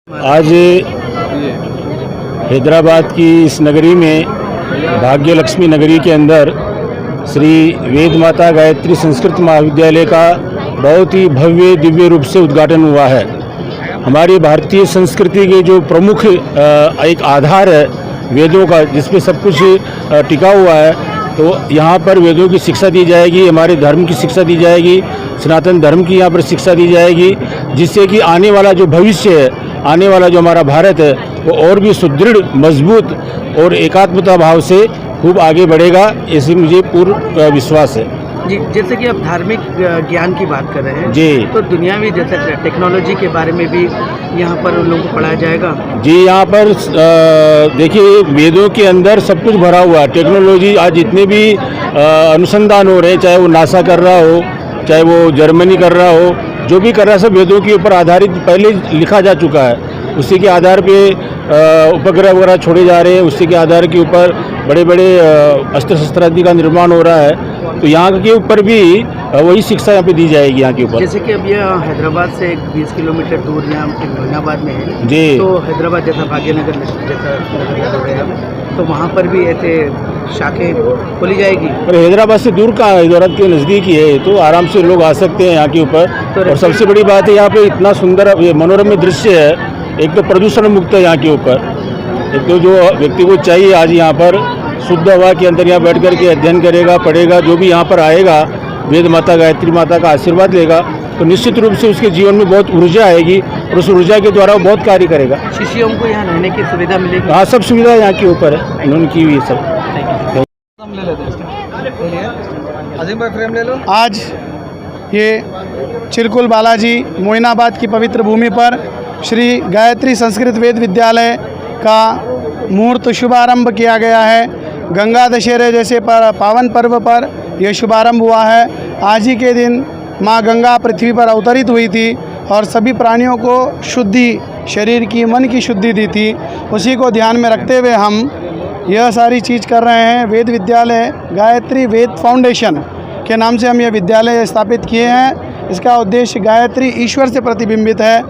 आज हैदराबाद की इस नगरी में भाग्य लक्ष्मी नगरी के अंदर श्री वेद माता गायत्री संस्कृत महाविद्यालय का बहुत ही भव्य दिव्य रूप से उद्घाटन हुआ है। हमारी भारतीय संस्कृति के जो प्रमुख एक आधार है वेदों का, जिसपे सब कुछ टिका हुआ है, तो यहाँ पर वेदों की शिक्षा दी जाएगी, हमारे धर्म की शिक्षा दी जाएगी, सनातन धर्म की यहाँ पर शिक्षा दी जाएगी, जिससे कि आने वाला जो भविष्य है, आने वाला जो हमारा भारत है, वो और भी सुदृढ़, मजबूत और एकात्मता भाव से खूब आगे बढ़ेगा, ऐसे मुझे पूर्ण विश्वास है। जी, जैसे कि आप धार्मिक ज्ञान की बात कर रहे हैं जी, तो दुनियावी जैसे टेक्नोलॉजी के बारे में भी यहाँ पर उन लोगों को पढ़ाया जाएगा। जी, यहाँ पर देखिए वेदों के अंदर सब कुछ भरा हुआ है। टेक्नोलॉजी आज जितने भी अनुसंधान हो रहे हैं, चाहे वो नासा कर रहा हो, चाहे वो जर्मनी कर रहा हो, जो भी कर रहा है सब वेदों के ऊपर आधारित पहले लिखा जा चुका है। उसी के आधार पे उपग्रह वगैरह छोड़े जा रहे हैं, उसी के आधार के ऊपर बड़े बड़े अस्त्र शस्त्र आदि का निर्माण हो रहा है। तो यहाँ के ऊपर भी वही शिक्षा यहाँ पे दी जाएगी यहाँ के ऊपर। जैसे कि अब यह हैदराबाद से 20 किलोमीटर दूर यहाँ मोइनाबाद में है जी, तो हैदराबाद जैसा भाग्यनगर जैसा नगर हो गया, तो वहाँ पर भी ऐसे शाखें खोली जाएगी। और हैदराबाद से दूर कहाँ है, हैदराबाद के नज़दीक ही है, तो आराम से लोग आ सकते हैं यहाँ के ऊपर। और सबसे बड़ी बात है यहाँ पे इतना सुंदर मनोरम दृश्य है। एक तो प्रदूषण मुक्त है यहाँ के ऊपर, एक तो जो व्यक्ति को चाहिए आज यहाँ पर शुद्ध हवा के अंदर यहाँ बैठ कर के अध्ययन करेगा, पढ़ेगा, जो भी यहाँ पर आएगा वेद माता गायत्री माता का आशीर्वाद लेगा, तो निश्चित रूप से उसके जीवन में बहुत ऊर्जा आएगी और उस ऊर्जा के द्वारा वो बहुत कार्य करेगा। शिष्यों को यहाँ रहने की सुविधा मिलेगी। हाँ, सब सुविधा यहाँ के ऊपर है, इन्होंने की हुई सब। आज ये चिरकुल बालाजी मोइनाबाद की पवित्र भूमि पर श्री गायत्री संस्कृत वेद विद्यालय का मुहूर्त शुभारंभ किया गया है। गंगा दशहरे जैसे पावन पर्व पर यह शुभारंभ हुआ है। आज ही के दिन माँ गंगा पृथ्वी पर अवतरित हुई थी और सभी प्राणियों को शुद्धि, शरीर की, मन की शुद्धि दी थी। उसी को ध्यान में रखते हुए हम यह सारी चीज़ कर रहे हैं। वेद विद्यालय गायत्री वेद फाउंडेशन के नाम से हम यह विद्यालय स्थापित किए हैं। इसका उद्देश्य गायत्री ईश्वर से प्रतिबिंबित है।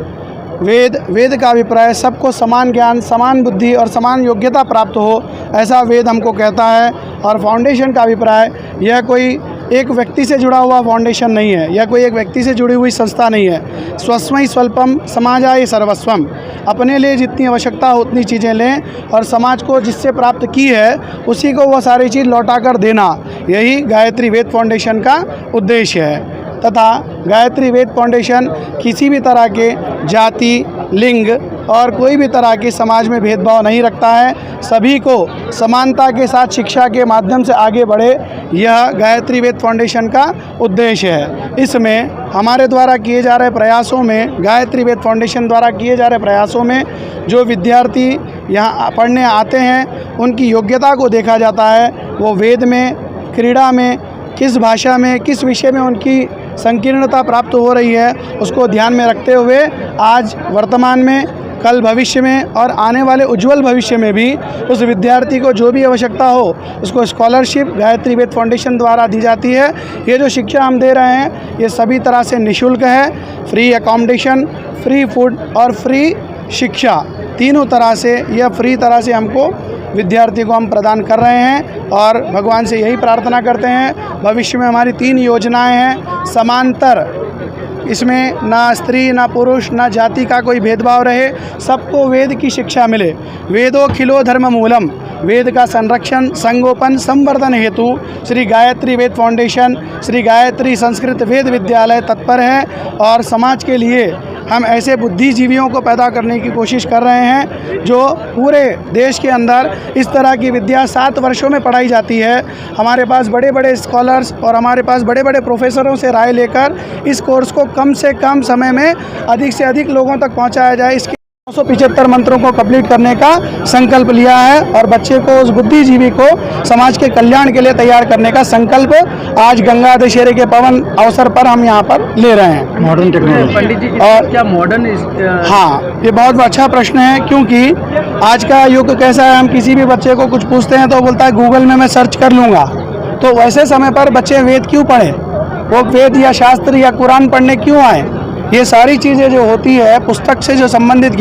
वेद का अभिप्राय सबको समान ज्ञान, समान बुद्धि और समान योग्यता प्राप्त हो, ऐसा वेद हमको कहता है। और फाउंडेशन का अभिप्राय यह कोई एक व्यक्ति से जुड़ा हुआ फाउंडेशन नहीं है, यह कोई एक व्यक्ति से जुड़ी हुई संस्था नहीं है। स्वस्मै स्वल्पम समाजाय सर्वस्वम, अपने लिए जितनी आवश्यकता हो उतनी चीज़ें लें और समाज को जिससे प्राप्त की है उसी को वह सारी चीज़ लौटा कर देना, यही गायत्री वेद फाउंडेशन का उद्देश्य है। तथा गायत्री वेद फाउंडेशन किसी भी तरह के जाति, लिंग और कोई भी तरह के समाज में भेदभाव नहीं रखता है। सभी को समानता के साथ शिक्षा के माध्यम से आगे बढ़े, यह गायत्री वेद फाउंडेशन का उद्देश्य है। इसमें हमारे द्वारा किए जा रहे प्रयासों में, गायत्री वेद फाउंडेशन द्वारा किए जा रहे प्रयासों में जो विद्यार्थी यहाँ पढ़ने आते हैं उनकी योग्यता को देखा जाता है। वो वेद में, क्रीड़ा में, किस भाषा में, किस विषय में उनकी संकीर्णता प्राप्त हो रही है, उसको ध्यान में रखते हुए आज वर्तमान में, कल भविष्य में और आने वाले उज्जवल भविष्य में भी उस विद्यार्थी को जो भी आवश्यकता हो उसको स्कॉलरशिप गायत्री वेद फाउंडेशन द्वारा दी जाती है। ये जो शिक्षा हम दे रहे हैं ये सभी तरह से निःशुल्क है। फ्री अकोमोडेशन, फ्री फूड और फ्री शिक्षा, तीनों तरह से यह फ्री तरह से हमको विद्यार्थी को हम प्रदान कर रहे हैं। और भगवान से यही प्रार्थना करते हैं भविष्य में हमारी 3 योजनाएं हैं समांतर, इसमें ना स्त्री, ना पुरुष, ना जाति का कोई भेदभाव रहे, सबको वेद की शिक्षा मिले। वेदो खिलो धर्म मूलम, वेद का संरक्षण, संगोपन, संवर्धन हेतु श्री गायत्री वेद फाउंडेशन, श्री गायत्री संस्कृत वेद विद्यालय तत्पर है। और समाज के लिए हम ऐसे बुद्धिजीवियों को पैदा करने की कोशिश कर रहे हैं जो पूरे देश के अंदर इस तरह की विद्या 7 वर्षों में पढ़ाई जाती है। हमारे पास बड़े बड़े स्कॉलर्स और हमारे पास बड़े बड़े प्रोफेसरों से राय लेकर इस कोर्स को कम से कम समय में अधिक से अधिक लोगों तक पहुंचाया जाए, इसके 975 मंत्रों को कंप्लीट करने का संकल्प लिया है। और बच्चे को, उस बुद्धिजीवी को समाज के कल्याण के लिए तैयार करने का संकल्प आज गंगा दशहरे के पावन अवसर पर हम यहाँ पर ले रहे हैं। मॉडर्न टेक्नोलॉजी पंडित जी, और क्या मॉडर्न? हाँ, ये बहुत अच्छा प्रश्न है, क्योंकि आज का युग कैसा है, हम किसी भी बच्चे को कुछ पूछते हैं तो बोलता है गूगल में मैं सर्च कर लूँगा। तो वैसे समय पर बच्चे वेद क्यों पढ़ें? वो वेद या शास्त्र या कुरान पढ़ने क्यों आए? ये सारी चीज़ें जो होती है पुस्तक से जो संबंधित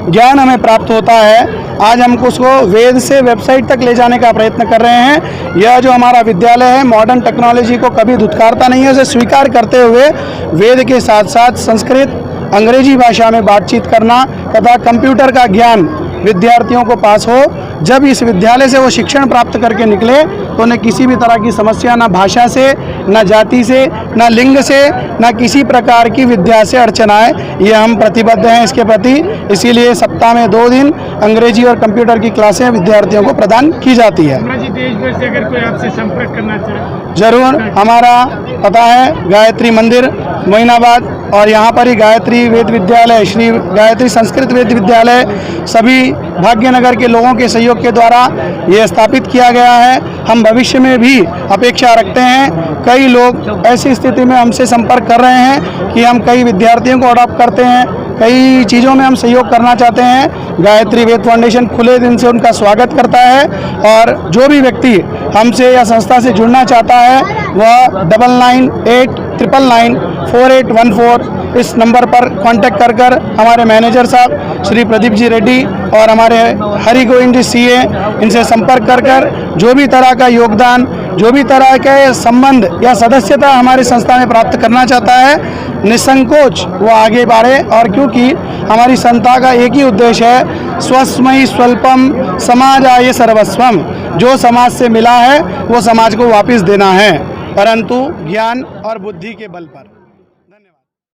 ज्ञान हमें प्राप्त होता है। आज हम उसको वेद से वेबसाइट तक ले जाने का प्रयत्न कर रहे हैं। यह जो हमारा विद्यालय है मॉडर्न टेक्नोलॉजी को कभी धुतकारता नहीं है, उसे स्वीकार करते हुए वेद के साथ साथ संस्कृत अंग्रेजी भाषा में बातचीत करना तथा कंप्यूटर का ज्ञान विद्यार्थियों को पास हो। जब इस विद्यालय से वो शिक्षण प्राप्त करके निकले तो उन्हें किसी भी तरह की समस्या ना भाषा से, ना जाति से, ना लिंग से, ना किसी प्रकार की विद्या से अड़चन आए। ये हम प्रतिबद्ध हैं इसके प्रति। इसीलिए सप्ताह में 2 दिन अंग्रेजी और कंप्यूटर की क्लासें विद्यार्थियों को प्रदान की जाती है। देश भर से अगर कोई आपसे संपर्क करना चाहे जरूर, हमारा पता है गायत्री मंदिर मोइनाबाद और यहाँ पर ही गायत्री वेद विद्यालय, श्री गायत्री संस्कृत वेद विद्यालय सभी भाग्यनगर के लोगों के सहयोग के द्वारा ये स्थापित किया गया है। हम भविष्य में भी अपेक्षा रखते हैं। कई लोग ऐसी स्थिति में हमसे संपर्क कर रहे हैं कि हम कई विद्यार्थियों को अडॉप्ट करते हैं, कई चीज़ों में हम सहयोग करना चाहते हैं। गायत्री वेद फाउंडेशन खुले दिल से उनका स्वागत करता है और जो भी व्यक्ति हमसे या संस्था से जुड़ना चाहता है वह 9989994814 इस नंबर पर कांटेक्ट कर हमारे मैनेजर साहब श्री प्रदीप जी रेड्डी और हमारे हरि गोविंद जी सीए इनसे संपर्क कर जो भी तरह का योगदान, जो भी तरह के संबंध या सदस्यता हमारी संस्था में प्राप्त करना चाहता है निसंकोच वो आगे बढ़े। और क्योंकि हमारी संस्था का एक ही उद्देश्य है, स्वस्मयि स्वल्पम समाजाय सर्वस्वम, जो समाज से मिला है वो समाज को वापस देना है, परंतु ज्ञान और बुद्धि के बल पर।